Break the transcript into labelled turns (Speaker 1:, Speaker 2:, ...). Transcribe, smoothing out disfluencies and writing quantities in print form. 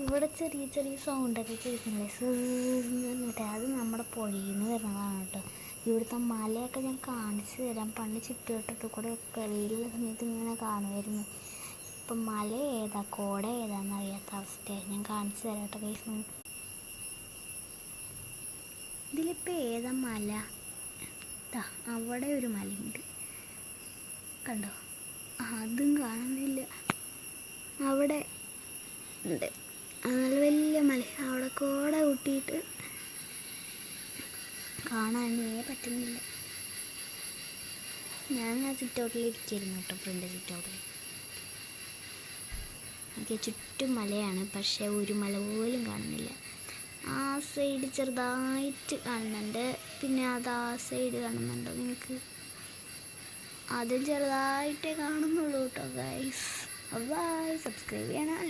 Speaker 1: ഇവിടെ ചെറിയ ചെറിയ സൗണ്ടൊക്കെ കേൾക്കുന്നില്ലേ, എന്നിട്ട് അത് നമ്മുടെ പുഴയിൽ നിന്ന് വരുന്നതാണ് കേട്ടോ. ഇവിടുത്തെ മലയൊക്കെ ഞാൻ കാണിച്ചു തരാം. പണ്ട് ചുറ്റുവട്ടത്തിൽ കൂടെ ഒക്കെ വെയിലുള്ള സമയത്ത് ഇങ്ങനെ കാണുമായിരുന്നു. ഇപ്പം മല ഏതാ കോട ഏതാന്ന് അറിയാത്ത അവസ്ഥയായി. ഞാൻ കാണിച്ചു തരാം കേട്ടോ ഗൈസ്. ഇതിലിപ്പോൾ ഏതാ മല? അവിടെ ഒരു മലയുണ്ട് കണ്ടോ, അതും കാണുന്നില്ല. അവിടെ ഉണ്ട് നല്ല വലിയ മല, അവിടെ കോട കൂട്ടിയിട്ട് കാണാനേ പറ്റുന്നില്ല. ഞാൻ ആ സിറ്റൗട്ടിൽ ഇരിക്കായിരുന്നു കേട്ടോ, ഫ്രണ്ട് സിറ്റൗട്ടിൽ. എനിക്ക് ചുറ്റും മലയാണ്, പക്ഷേ ഒരു മല പോലും കാണുന്നില്ല. ആ സൈഡ് ചെറുതായിട്ട് കാണുന്നുണ്ട്, പിന്നെ അത് ആ സൈഡ് കാണുന്നുണ്ടോ നിങ്ങൾക്ക്? അതും ചെറുതായിട്ടേ കാണുന്നുള്ളൂ കേട്ടോ ഗൈസ്. ബൈ, സബ്സ്ക്രൈബ് ചെയ്യണം.